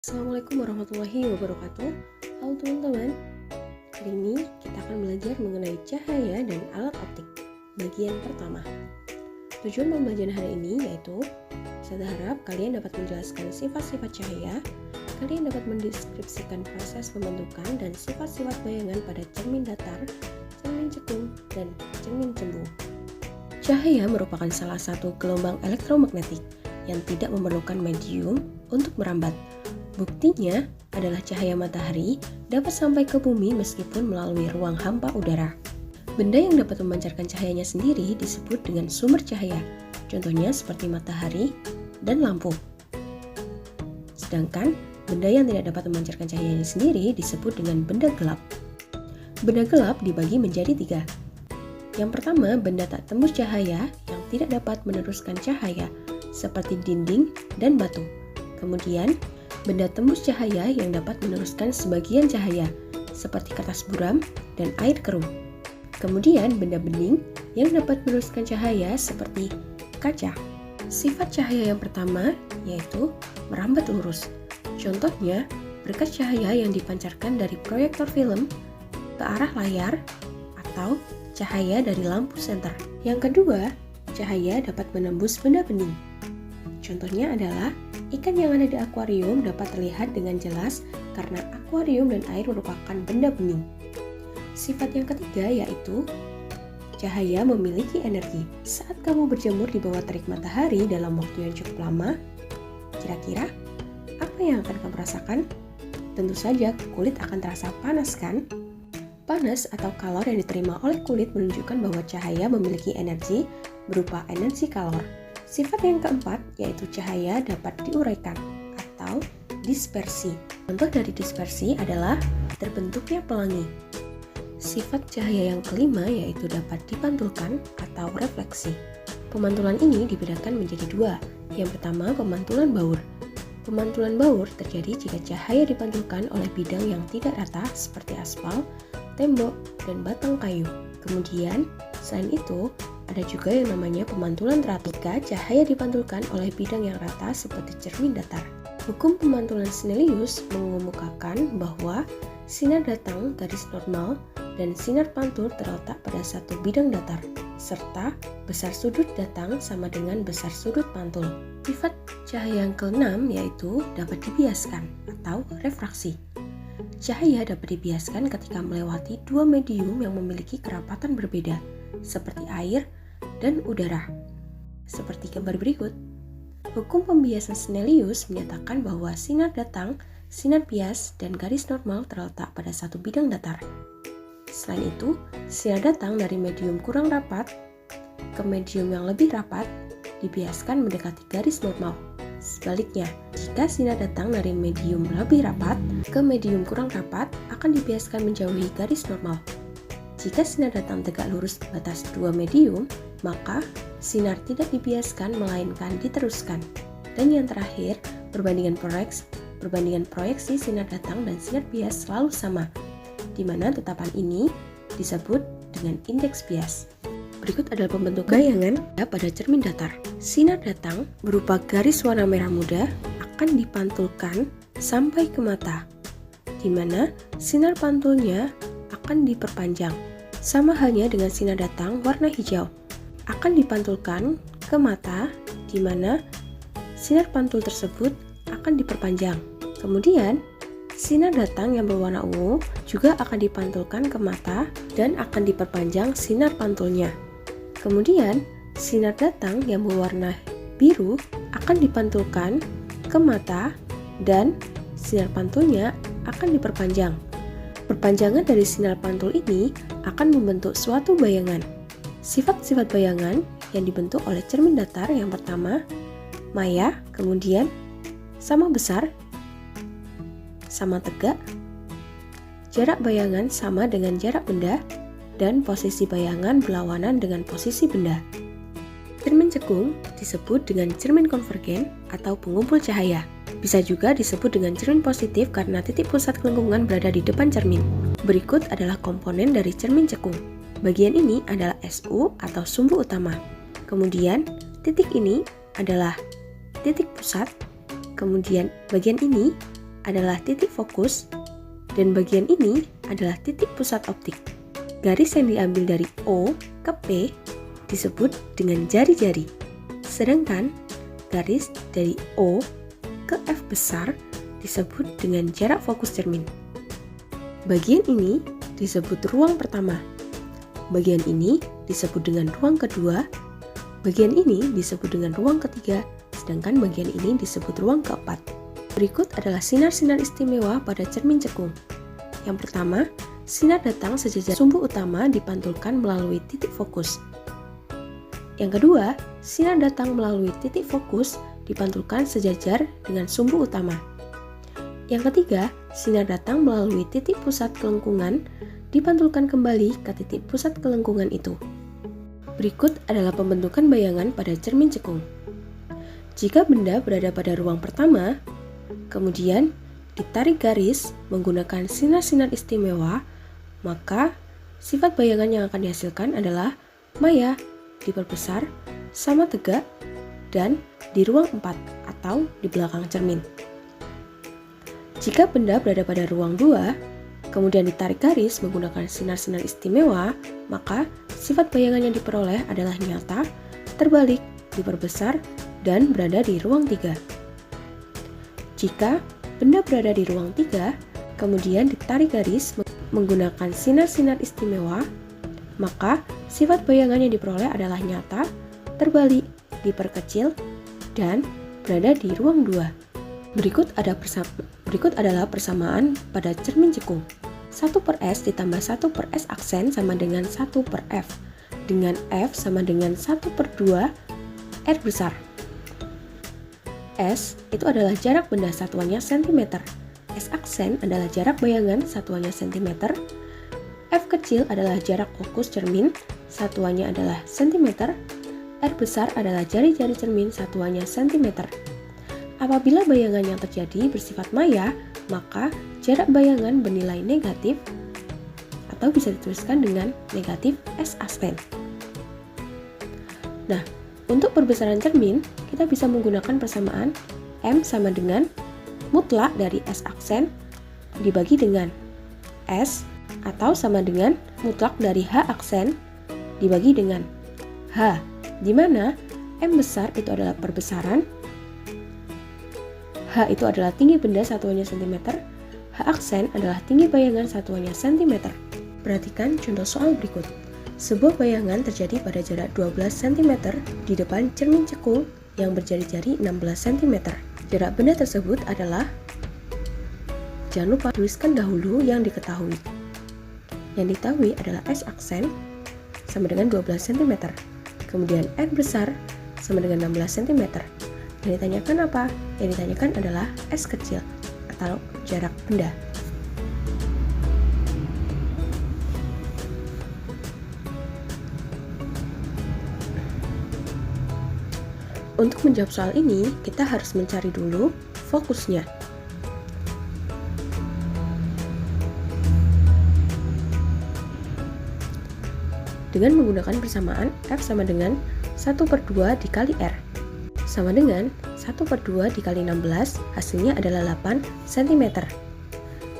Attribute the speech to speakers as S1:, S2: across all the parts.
S1: Assalamualaikum warahmatullahi wabarakatuh. Halo teman-teman, hari ini kita akan belajar mengenai cahaya dan alat optik. Bagian pertama. Tujuan pembelajaran hari ini yaitu saya harap kalian dapat menjelaskan sifat-sifat cahaya, kalian dapat mendeskripsikan proses pembentukan dan sifat-sifat bayangan pada cermin datar, cermin cekung, dan cermin cembung. Cahaya merupakan salah satu gelombang elektromagnetik yang tidak memerlukan medium untuk merambat. Buktinya adalah cahaya matahari dapat sampai ke bumi meskipun melalui ruang hampa udara. Benda yang dapat memancarkan cahayanya sendiri disebut dengan sumber cahaya, contohnya seperti matahari dan lampu. Sedangkan benda yang tidak dapat memancarkan cahayanya sendiri disebut dengan benda gelap. Benda gelap dibagi menjadi 3. Yang pertama, benda tak tembus cahaya yang tidak dapat meneruskan cahaya, seperti dinding dan batu. Kemudian, benda tembus cahaya yang dapat meneruskan sebagian cahaya, seperti kertas buram dan air keruh. Kemudian, benda bening yang dapat meneruskan cahaya seperti kaca. Sifat cahaya yang pertama yaitu merambat lurus. Contohnya, berkat cahaya yang dipancarkan dari proyektor film ke arah layar atau cahaya dari lampu senter. Yang kedua, cahaya dapat menembus benda bening. Contohnya adalah ikan yang ada di akuarium dapat terlihat dengan jelas karena akuarium dan air merupakan benda bening. Sifat yang ketiga yaitu cahaya memiliki energi. Saat kamu berjemur di bawah terik matahari dalam waktu yang cukup lama, kira-kira apa yang akan kamu rasakan? Tentu saja kulit akan terasa panas kan? Panas atau kalor yang diterima oleh kulit menunjukkan bahwa cahaya memiliki energi berupa energi kalor. Sifat yang keempat yaitu cahaya dapat diuraikan atau dispersi. Contoh dari dispersi adalah terbentuknya pelangi. Sifat cahaya yang kelima yaitu dapat dipantulkan atau refleksi. Pemantulan ini dibedakan menjadi 2. Yang pertama, pemantulan baur. Pemantulan baur terjadi jika cahaya dipantulkan oleh bidang yang tidak rata seperti aspal, tembok, dan batang kayu. Kemudian, selain itu, ada juga yang namanya pemantulan teratur jika cahaya dipantulkan oleh bidang yang rata seperti cermin datar. Hukum pemantulan Snellius mengemukakan bahwa sinar datang garis normal dan sinar pantul terletak pada satu bidang datar, serta besar sudut datang sama dengan besar sudut pantul. Sifat cahaya yang keenam yaitu dapat dibiaskan atau refraksi. Cahaya dapat dibiaskan ketika melewati 2 medium yang memiliki kerapatan berbeda, seperti air dan udara. Seperti gambar berikut. Hukum pembiasan Snellius menyatakan bahwa sinar datang, sinar bias, dan garis normal terletak pada satu bidang datar. Selain itu, sinar datang dari medium kurang rapat ke medium yang lebih rapat dibiaskan mendekati garis normal. Sebaliknya, jika sinar datang dari medium lebih rapat ke medium kurang rapat, akan dibiaskan menjauhi garis normal. Jika sinar datang tegak lurus di batas 2 medium, maka sinar tidak dibiaskan melainkan diteruskan. Dan yang terakhir, perbandingan proyeksi sinar datang dan sinar bias selalu sama, di mana tetapan ini disebut dengan indeks bias. Berikut adalah pembentukan bayangan pada cermin datar. Sinar datang berupa garis warna merah muda akan dipantulkan sampai ke mata, di mana sinar pantulnya akan diperpanjang. Sama halnya dengan sinar datang warna hijau akan dipantulkan ke mata, di mana sinar pantul tersebut akan diperpanjang. Kemudian, sinar datang yang berwarna ungu juga akan dipantulkan ke mata dan akan diperpanjang sinar pantulnya. Kemudian, sinar datang yang berwarna biru akan dipantulkan ke mata dan sinar pantulnya akan diperpanjang. Perpanjangan dari sinar pantul ini akan membentuk suatu bayangan. Sifat-sifat bayangan yang dibentuk oleh cermin datar yang pertama, maya, kemudian sama besar, sama tegak, jarak bayangan sama dengan jarak benda, dan posisi bayangan berlawanan dengan posisi benda. Cermin cekung disebut dengan cermin konvergen atau pengumpul cahaya. Bisa juga disebut dengan cermin positif karena titik pusat kelengkungan berada di depan cermin. Berikut adalah komponen dari cermin cekung. Bagian ini adalah SU atau sumbu utama. Kemudian, titik ini adalah titik pusat. Kemudian, bagian ini adalah titik fokus, dan bagian ini adalah titik pusat optik. Garis yang diambil dari O ke P disebut dengan jari-jari, sedangkan garis dari O ke F besar disebut dengan jarak fokus cermin. Bagian ini disebut ruang pertama, bagian ini disebut dengan ruang kedua, bagian ini disebut dengan ruang ketiga, sedangkan bagian ini disebut ruang keempat. Berikut adalah sinar-sinar istimewa pada cermin cekung. Yang pertama, sinar datang sejajar sumbu utama dipantulkan melalui titik fokus. Yang kedua, sinar datang melalui titik fokus dipantulkan sejajar dengan sumbu utama. Yang ketiga, sinar datang melalui titik pusat kelengkungan dipantulkan kembali ke titik pusat kelengkungan itu. Berikut adalah pembentukan bayangan pada cermin cekung. Jika benda berada pada ruang pertama, kemudian ditarik garis menggunakan sinar-sinar istimewa, maka sifat bayangan yang akan dihasilkan adalah maya, diperbesar, sama tegak, dan di ruang 4 atau di belakang cermin. Jika benda berada pada ruang 2, kemudian ditarik garis menggunakan sinar-sinar istimewa, maka sifat bayangan yang diperoleh adalah nyata, terbalik, diperbesar, dan berada di ruang 3. Jika benda berada di ruang 3, kemudian ditarik garis menggunakan sinar-sinar istimewa, maka sifat bayangan yang diperoleh adalah nyata, terbalik, diperkecil, dan berada di ruang 2. Berikut adalah persamaan pada cermin cekung. 1/S ditambah 1/S aksen sama dengan 1/F, dengan F sama dengan 1/2 R besar. S itu adalah jarak benda satuannya cm, S aksen adalah jarak bayangan satuannya cm, F kecil adalah jarak fokus cermin, satuannya adalah cm, R besar adalah jari-jari cermin, satuannya cm. Apabila bayangan yang terjadi bersifat maya, maka jarak bayangan bernilai negatif atau bisa dituliskan dengan negatif S aksen. Nah, untuk perbesaran cermin, kita bisa menggunakan persamaan M sama dengan mutlak dari S aksen dibagi dengan S, atau sama dengan mutlak dari H aksen dibagi dengan H, di mana M besar itu adalah perbesaran, H itu adalah tinggi benda satuannya cm, H aksen adalah tinggi bayangan satuannya cm. Perhatikan contoh soal berikut. Sebuah bayangan terjadi pada jarak 12 cm di depan cermin cekung yang berjari-jari 16 cm. Jarak benda tersebut adalah, jangan lupa tuliskan dahulu yang diketahui. Yang diketahui adalah S aksen sama dengan 12 cm. Kemudian R besar sama dengan 16 cm. Yang ditanyakan apa? Yang ditanyakan adalah S kecil atau jarak benda. Untuk menjawab soal ini, kita harus mencari dulu fokusnya. Dengan menggunakan persamaan F sama dengan 1/2 dikali R, sama dengan 1/2 dikali 16, hasilnya adalah 8 cm.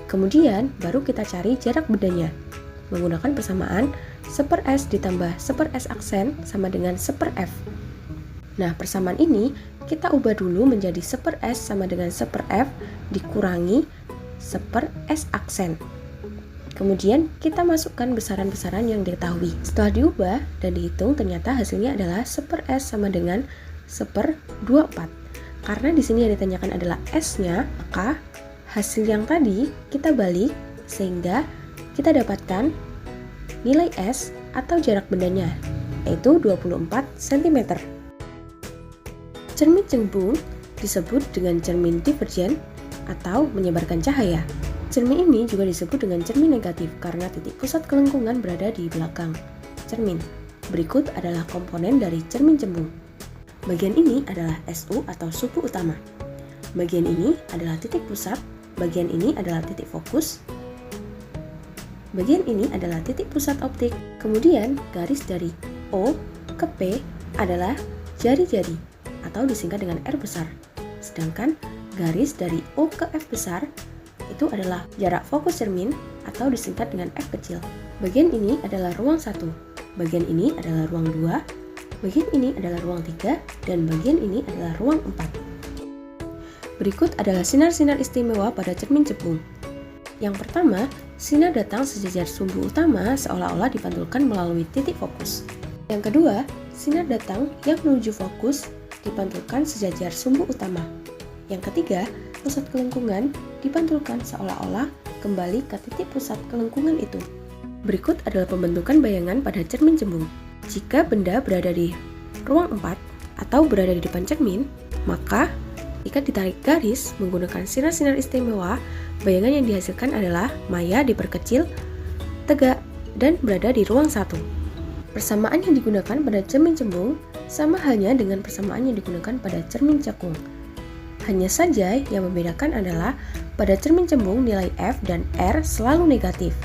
S1: Kemudian, baru kita cari jarak bendanya. Menggunakan persamaan 1/S ditambah 1/S aksen sama dengan 1/F. Nah, persamaan ini kita ubah dulu menjadi 1/S sama dengan 1/F dikurangi 1/S aksen. Kemudian kita masukkan besaran-besaran yang diketahui. Setelah diubah dan dihitung, ternyata hasilnya adalah 1/S sama dengan 1/24. Karena di sini yang ditanyakan adalah S-nya, maka hasil yang tadi kita balik sehingga kita dapatkan nilai S atau jarak bendanya, yaitu 24 cm. Cermin cekung disebut dengan cermin divergen atau menyebarkan cahaya. Cermin ini juga disebut dengan cermin negatif karena titik pusat kelengkungan berada di belakang cermin. Berikut adalah komponen dari cermin cekung. Bagian ini adalah SU atau suku utama. Bagian ini adalah titik pusat, bagian ini adalah titik fokus, bagian ini adalah titik pusat optik. Kemudian garis dari O ke P adalah jari-jari atau disingkat dengan R besar. Sedangkan garis dari O ke F besar itu adalah jarak fokus cermin atau disingkat dengan F kecil. Bagian ini adalah ruang 1, bagian ini adalah ruang 2, bagian ini adalah ruang 3, dan bagian ini adalah ruang 4. Berikut adalah sinar-sinar istimewa pada cermin cembung. Yang pertama, sinar datang sejajar sumbu utama seolah-olah dipantulkan melalui titik fokus. Yang kedua, sinar datang yang menuju fokus dipantulkan sejajar sumbu utama. Yang ketiga, pusat kelengkungan dipantulkan seolah-olah kembali ke titik pusat kelengkungan itu. Berikut adalah pembentukan bayangan pada cermin cembung. Jika benda berada di ruang 4 atau berada di depan cermin, maka jika ditarik garis menggunakan sinar-sinar istimewa, bayangan yang dihasilkan adalah maya diperkecil, tegak, dan berada di ruang 1. Persamaan yang digunakan pada cermin cembung sama halnya dengan persamaan yang digunakan pada cermin cekung. Hanya saja yang membedakan adalah pada cermin cembung nilai F dan R selalu negatif.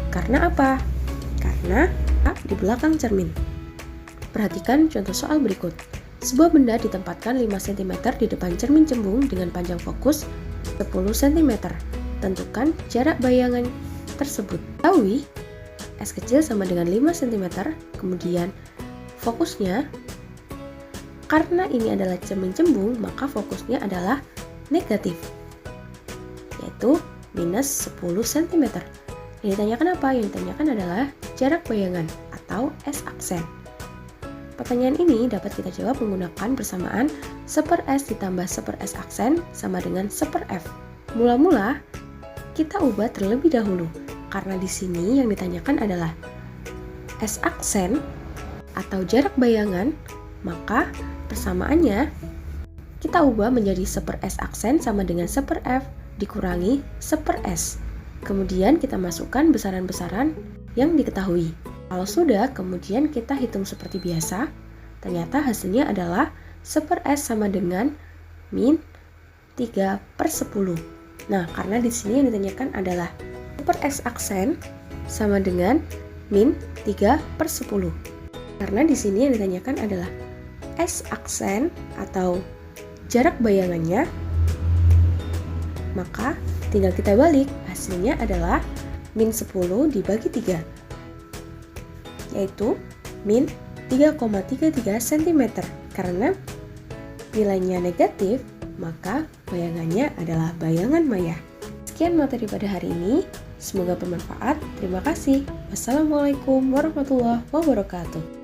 S1: Karena apa? Karena A di belakang cermin. Perhatikan contoh soal berikut. Sebuah benda ditempatkan 5 cm di depan cermin cembung dengan panjang fokus 10 cm. Tentukan jarak bayangan tersebut. Ketahui S kecil sama dengan 5 cm, kemudian fokusnya, karena ini adalah cermin cembung, maka fokusnya adalah negatif, yaitu minus 10 cm. Yang ditanyakan apa? Yang ditanyakan adalah jarak bayangan atau S aksen. Pertanyaan ini dapat kita jawab menggunakan persamaan 1/S ditambah 1/S aksen sama dengan 1/F. Mula-mula, kita ubah terlebih dahulu, karena di sini yang ditanyakan adalah S aksen atau jarak bayangan, maka persamaannya kita ubah menjadi 1/S aksen sama dengan 1/F dikurangi 1/S. Kemudian kita masukkan besaran-besaran yang diketahui. Kalau sudah, kemudian kita hitung seperti biasa. Ternyata hasilnya adalah 1/S sama dengan min 3/10. Nah, karena di sini yang ditanyakan adalah 1/S aksen sama dengan min 3/10. Karena di sini yang ditanyakan adalah S aksen atau jarak bayangannya, maka tinggal kita balik, hasilnya adalah min 10 dibagi 3, yaitu min 3,33 cm. Karena nilainya negatif, maka bayangannya adalah bayangan maya. Sekian materi pada hari ini, semoga bermanfaat. Terima kasih. Wassalamualaikum warahmatullahi wabarakatuh.